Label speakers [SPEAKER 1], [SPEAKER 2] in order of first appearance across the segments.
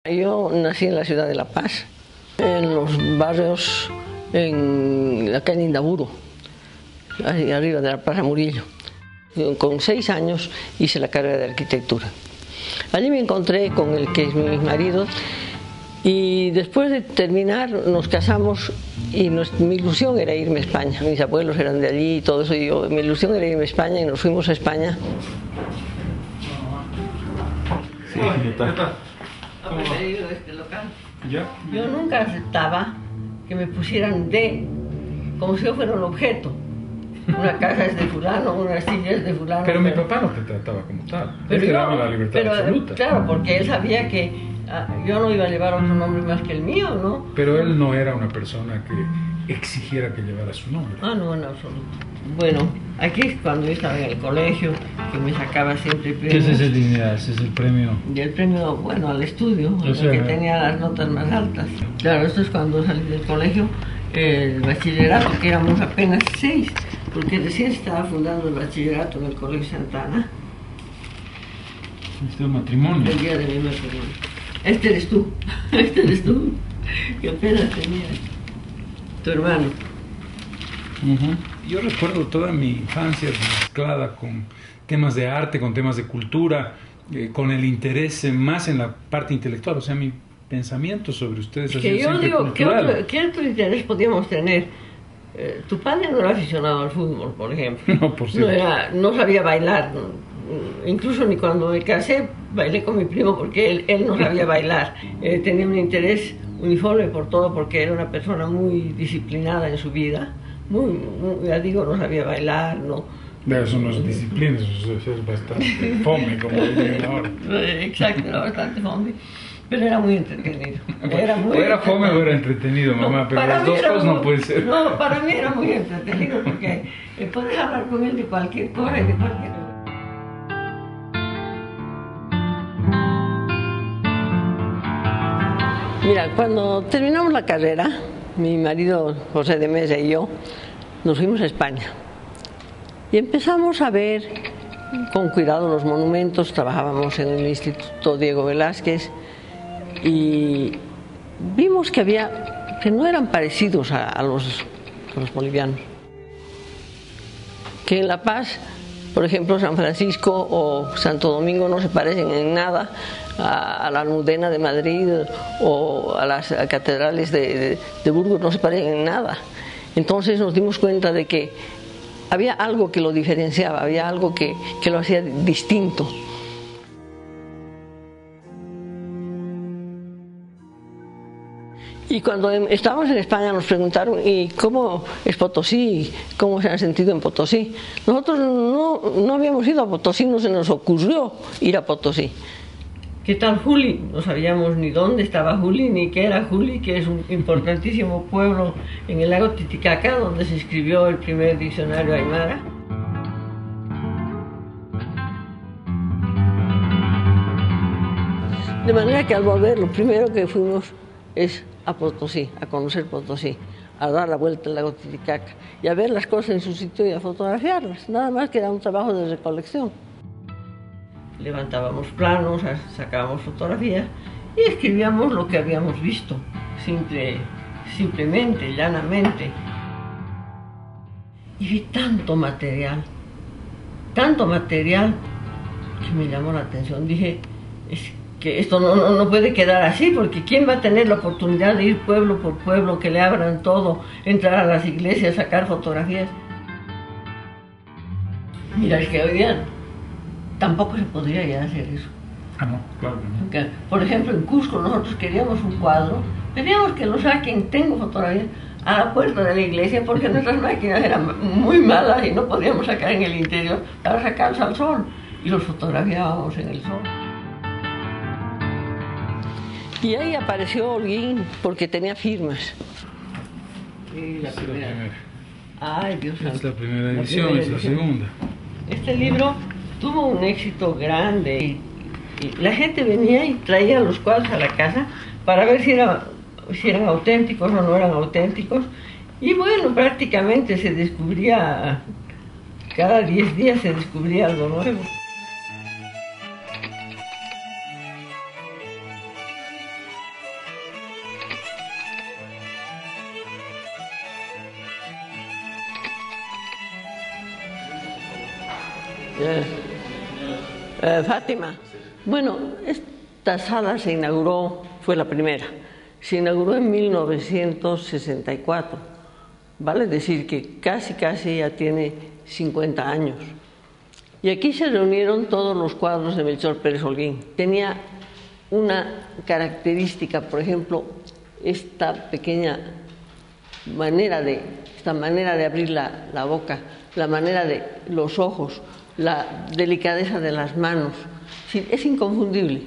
[SPEAKER 1] Yo nací en la ciudad de La Paz, en los barrios, en la calle Indaburo, ahí arriba de la Plaza Murillo. Con 6 años hice la carrera de arquitectura. Allí me encontré con el que es mi marido y después de terminar nos casamos y mi ilusión era irme a España. Mis abuelos eran de allí y todo eso, y mi ilusión era irme a España y nos fuimos a España.
[SPEAKER 2] Sí, ¿qué tal?
[SPEAKER 1] ¿Ha preferido este local?
[SPEAKER 2] ¿Ya?
[SPEAKER 1] Yo nunca aceptaba que me pusieran de, como si yo fuera un objeto. Una casa es de fulano, una silla es de fulano.
[SPEAKER 2] Pero mi papá no te trataba como tal.
[SPEAKER 1] Pero
[SPEAKER 2] Él te daba la libertad absoluta.
[SPEAKER 1] Claro, porque él sabía que yo no iba a llevar otro nombre más que el mío, ¿no?
[SPEAKER 2] Pero él no era una persona que exigiera que llevara su nombre.
[SPEAKER 1] No, en absoluto. Bueno, aquí es cuando yo estaba en el colegio, que me sacaba siempre premios.
[SPEAKER 2] ¿Qué es ese dignidad? ¿Ese es el premio?
[SPEAKER 1] Y el premio, bueno, al estudio, el que tenía las notas más altas. Claro, esto es cuando salí del colegio, el bachillerato, que éramos apenas 6, porque recién estaba fundando el bachillerato en el Colegio Santa Ana.
[SPEAKER 2] Este es un matrimonio.
[SPEAKER 1] El día de mi matrimonio. Este eres tú, que apenas tenías. Tu hermano.
[SPEAKER 2] Yo recuerdo toda mi infancia mezclada con temas de arte, con temas de cultura, con el interés más en la parte intelectual. O sea, mi pensamiento sobre ustedes ha sido siempre cultural.
[SPEAKER 1] ¿Qué otro interés podíamos tener? Tu padre no era aficionado al fútbol, por ejemplo.
[SPEAKER 2] No, por cierto.
[SPEAKER 1] No sabía bailar. Incluso ni cuando me casé bailé con mi primo porque él no sabía bailar. Tenía un interés uniforme por todo porque era una persona muy disciplinada en su vida. Ya digo, no sabía bailar, no.
[SPEAKER 2] Eso no es disciplina, eso es bastante fome, como dicen ahora.
[SPEAKER 1] Exacto, era bastante fome. Pero era muy entretenido.
[SPEAKER 2] Era fome o era entretenido, mamá, pero las dos cosas no pueden ser.
[SPEAKER 1] No, para mí era muy entretenido porque podía hablar con él de cualquier cosa y de cualquier cosa. Mira, cuando terminamos la carrera, mi marido José de Mesa y yo nos fuimos a España y empezamos a ver con cuidado los monumentos. Trabajábamos en el Instituto Diego Velázquez y vimos que no eran parecidos a los bolivianos. Que en La Paz, por ejemplo, San Francisco o Santo Domingo no se parecen en nada a la Almudena de Madrid o a las catedrales de Burgos, no se parecen en nada. Entonces nos dimos cuenta de que había algo que lo diferenciaba, había algo que lo hacía distinto. Y cuando estábamos en España nos preguntaron, ¿y cómo es Potosí? ¿Cómo se han sentido en Potosí? Nosotros no habíamos ido a Potosí, no se nos ocurrió ir a Potosí. ¿Qué tal Juli? No sabíamos ni dónde estaba Juli, ni qué era Juli, que es un importantísimo pueblo en el lago Titicaca, donde se escribió el primer diccionario aymara. De manera que al volver, lo primero que fuimos es a Potosí, a conocer Potosí, a dar la vuelta al lago Titicaca y a ver las cosas en su sitio y a fotografiarlas. Nada más que era un trabajo de recolección. Levantábamos planos, sacábamos fotografías y escribíamos lo que habíamos visto, simplemente, llanamente. Y vi tanto material que me llamó la atención. Dije, es que esto no puede quedar así, porque ¿quién va a tener la oportunidad de ir pueblo por pueblo, que le abran todo, entrar a las iglesias, sacar fotografías? Mira, es que hoy día tampoco se podría ya hacer eso.
[SPEAKER 2] No, claro que no.
[SPEAKER 1] Porque, por ejemplo, en Cusco nosotros queríamos un cuadro, pedíamos que lo saquen, tengo fotografías, a la puerta de la iglesia, porque nuestras máquinas eran muy malas y no podíamos sacar en el interior para sacarlos al sol, y los fotografiábamos en el sol. Y ahí apareció Holguín porque tenía firmas. Y la primera. Ay, Dios santo.
[SPEAKER 2] Es la primera edición, es la segunda.
[SPEAKER 1] Este libro tuvo un éxito grande y la gente venía y traía los cuadros a la casa para ver si eran auténticos o no eran auténticos. Y bueno, prácticamente se descubría, cada 10 días se descubría algo nuevo. Fátima. Bueno, esta sala se inauguró, fue la primera, se inauguró en 1964, vale decir que casi ya tiene 50 años. Y aquí se reunieron todos los cuadros de Melchor Pérez Holguín. Tenía una característica, por ejemplo, esta manera de abrir la boca, la manera de los ojos, la delicadeza de las manos. Sí, es inconfundible.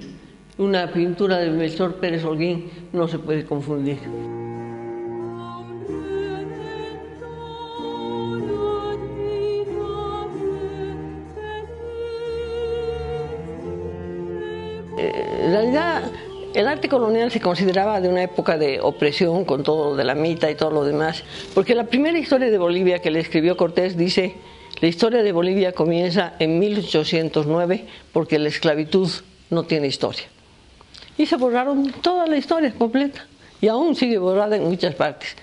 [SPEAKER 1] Una pintura de Melchor Pérez Holguín no se puede confundir. En realidad, el arte colonial se consideraba de una época de opresión con todo lo de la mita y todo lo demás, porque la primera historia de Bolivia que le escribió Cortés dice: la historia de Bolivia comienza en 1809 porque la esclavitud no tiene historia. Y se borraron toda la historia completa, y aún sigue borrada en muchas partes.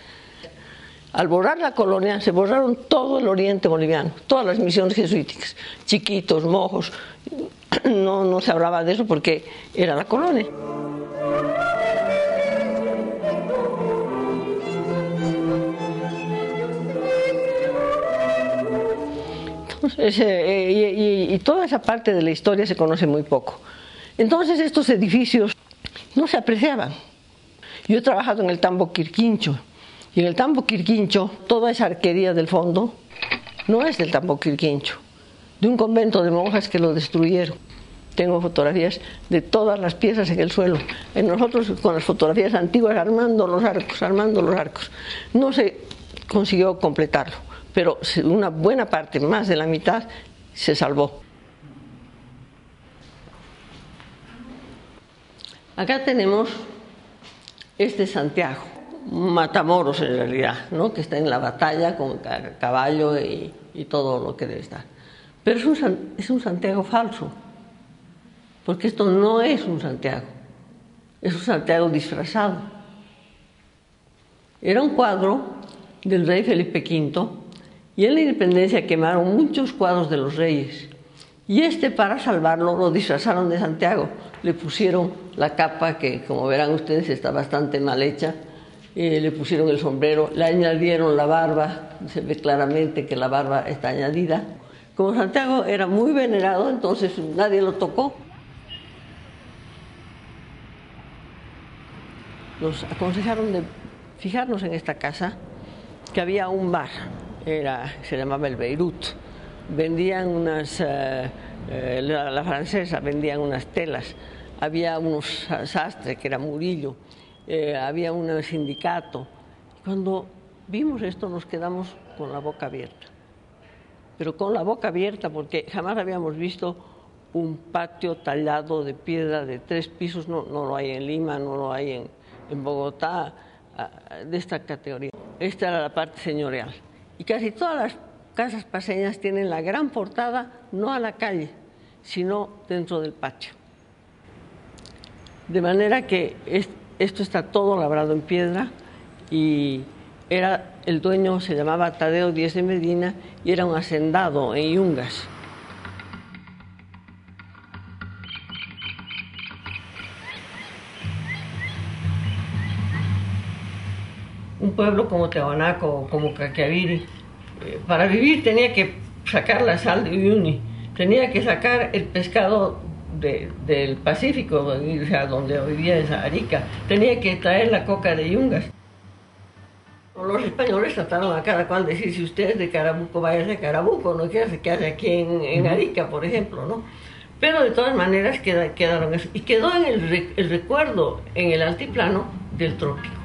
[SPEAKER 1] Al borrar la colonia, se borraron todo el oriente boliviano, todas las misiones jesuíticas, Chiquitos, Mojos. No se hablaba de eso porque era la colonia. Entonces, y toda esa parte de la historia se conoce muy poco. Entonces estos edificios no se apreciaban. Yo he trabajado en el Tambo Quirquincho, y en el Tambo Quirquincho toda esa arquería del fondo no es del Tambo Quirquincho, de un convento de monjas que lo destruyeron. Tengo fotografías de todas las piezas en el suelo. Y nosotros con las fotografías antiguas armando los arcos. No se consiguió completarlo, pero una buena parte, más de la mitad, se salvó. Acá tenemos este Santiago, Matamoros en realidad, ¿no? Que está en la batalla con caballo y todo lo que debe estar. Pero es un Santiago falso, porque esto no es un Santiago, es un Santiago disfrazado. Era un cuadro del rey Felipe V, y en la independencia quemaron muchos cuadros de los reyes, y para salvarlo, lo disfrazaron de Santiago. Le pusieron la capa, que como verán ustedes está bastante mal hecha, le pusieron el sombrero, le añadieron la barba, se ve claramente que la barba está añadida. Como Santiago era muy venerado, entonces nadie lo tocó. Nos aconsejaron de fijarnos en esta casa, que había un bar, se llamaba el Beirut. Vendían la francesa, vendían unas telas, había unos sastres, que era Murillo, había un sindicato. Cuando vimos esto nos quedamos con la boca abierta, pero con la boca abierta porque jamás habíamos visto un patio tallado de piedra de 3 pisos, no lo hay en Lima, no lo hay en Bogotá, de esta categoría. Esta era la parte señorial, y casi todas las casas paseñas tienen la gran portada no a la calle, sino dentro del patio. De manera que esto está todo labrado en piedra, y el dueño se llamaba Tadeo Díez de Medina y era un hacendado en Yungas. Un pueblo como Tiahuanaco, como Caquiaviri, para vivir tenía que sacar la sal de Uyuni, tenía que sacar el pescado del Pacífico, o sea, donde hoy día es Arica, tenía que traer la coca de Yungas. Los españoles trataron a cada cual de decir: si usted es de Carabuco, váyase a Carabuco, no quiera se quede aquí en Arica, por ejemplo, ¿no? Pero de todas maneras quedaron eso, y quedó en el recuerdo en el altiplano del trópico.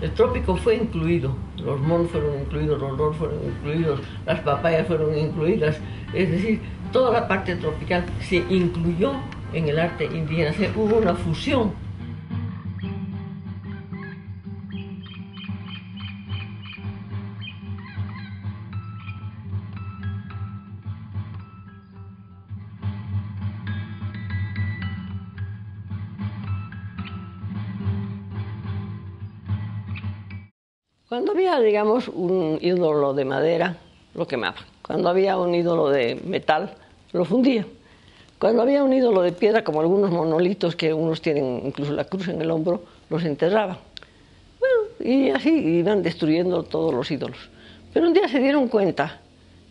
[SPEAKER 1] El trópico fue incluido, los monos fueron incluidos, los loros fueron incluidos, las papayas fueron incluidas, es decir, toda la parte tropical se incluyó en el arte indígena, hubo una fusión. Cuando había, digamos, un ídolo de madera, lo quemaban. Cuando había un ídolo de metal, lo fundía. Cuando había un ídolo de piedra, como algunos monolitos que unos tienen incluso la cruz en el hombro, los enterraban. Bueno, y así iban destruyendo todos los ídolos. Pero un día se dieron cuenta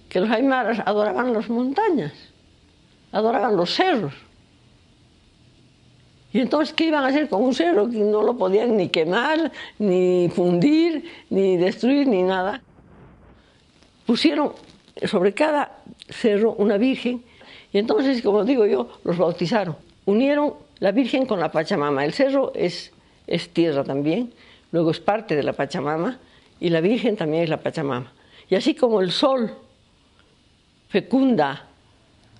[SPEAKER 1] que los aymaras adoraban las montañas, adoraban los cerros. Y entonces, ¿qué iban a hacer con un cerro que no lo podían ni quemar, ni fundir, ni destruir, ni nada? Pusieron sobre cada cerro una virgen, y entonces, como digo yo, los bautizaron. Unieron la virgen con la Pachamama. El cerro es tierra también, luego es parte de la Pachamama, y la virgen también es la Pachamama. Y así como el sol fecunda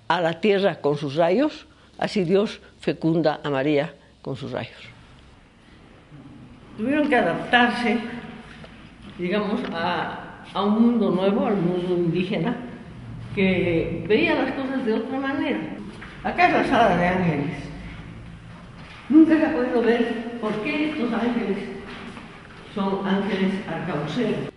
[SPEAKER 1] a la tierra con sus rayos, así Dios fecunda a María con sus rayos. Tuvieron que adaptarse, digamos, a un mundo nuevo, al mundo indígena, que veía las cosas de otra manera. Acá es la sala de ángeles. Nunca se ha podido ver por qué estos ángeles son ángeles arcabuceros.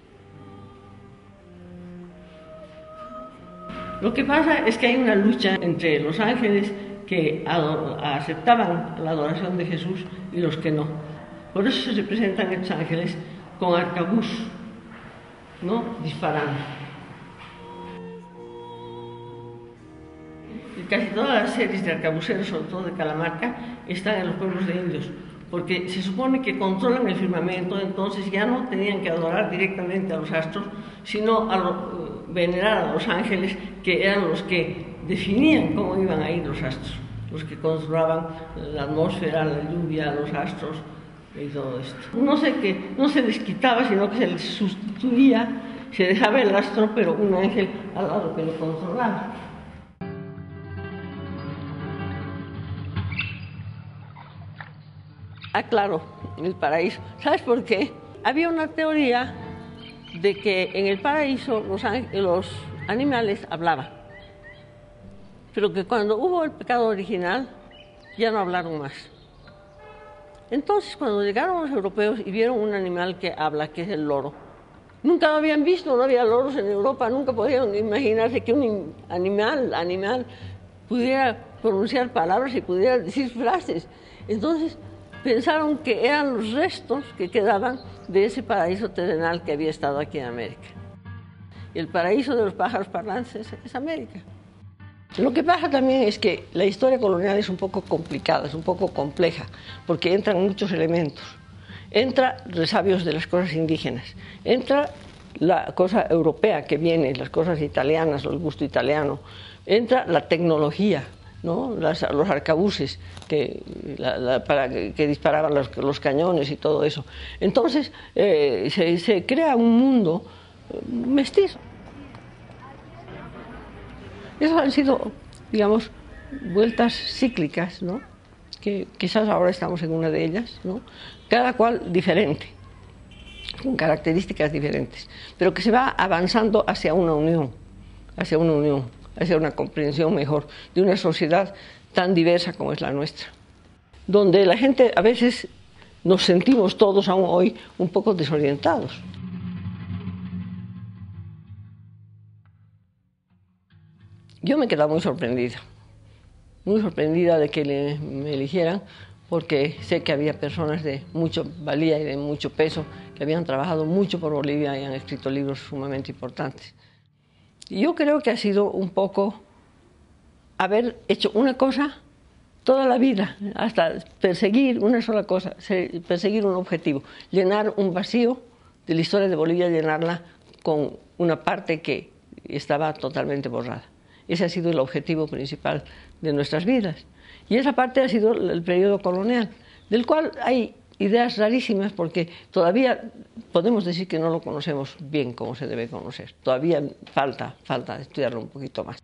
[SPEAKER 1] Lo que pasa es que hay una lucha entre los ángeles que aceptaban la adoración de Jesús y los que no. Por eso se presentan estos ángeles con arcabuz, ¿no? Disparando. Y casi todas las series de arcabuceros, sobre todo de Calamarca, están en los pueblos de indios, porque se supone que controlan el firmamento, entonces ya no tenían que adorar directamente a los astros, sino venerar a los ángeles, que eran los que definían cómo iban a ir los astros, los que controlaban la atmósfera, la lluvia, los astros y todo esto. No se les quitaba, sino que se les sustituía, se dejaba el astro, pero un ángel al lado que lo controlaba. Ah, claro, el paraíso. ¿Sabes por qué? Había una teoría de que en el paraíso los animales hablaban, pero que cuando hubo el pecado original ya no hablaron más. Entonces, cuando llegaron los europeos y vieron un animal que habla, que es el loro, nunca lo habían visto, no había loros en Europa, nunca podían imaginarse que un animal pudiera pronunciar palabras y pudiera decir frases. Entonces, pensaron que eran los restos que quedaban de ese paraíso terrenal que había estado aquí en América. Y el paraíso de los pájaros parlantes es América. Lo que pasa también es que la historia colonial es un poco complicada, es un poco compleja, porque entran muchos elementos. Entra resabios de las cosas indígenas, entra la cosa europea que viene, las cosas italianas, el gusto italiano, entra la tecnología, ¿no? Los arcabuces que disparaban los cañones y todo eso. Entonces se crea un mundo mestizo. Esas han sido, digamos, vueltas cíclicas, ¿no? Que quizás ahora estamos en una de ellas, ¿no? Cada cual diferente, con características diferentes, pero que se va avanzando hacia una unión, hacia una comprensión mejor de una sociedad tan diversa como es la nuestra, donde la gente a veces nos sentimos todos aún hoy un poco desorientados. Yo me he quedado muy sorprendida de que me eligieran, porque sé que había personas de mucha valía y de mucho peso que habían trabajado mucho por Bolivia y han escrito libros sumamente importantes. Y yo creo que ha sido un poco haber hecho una cosa toda la vida, hasta perseguir una sola cosa, perseguir un objetivo, llenar un vacío de la historia de Bolivia, llenarla con una parte que estaba totalmente borrada. Ese ha sido el objetivo principal de nuestras vidas. Y esa parte ha sido el periodo colonial, del cual hay ideas rarísimas, porque todavía podemos decir que no lo conocemos bien como se debe conocer. Todavía falta estudiarlo un poquito más.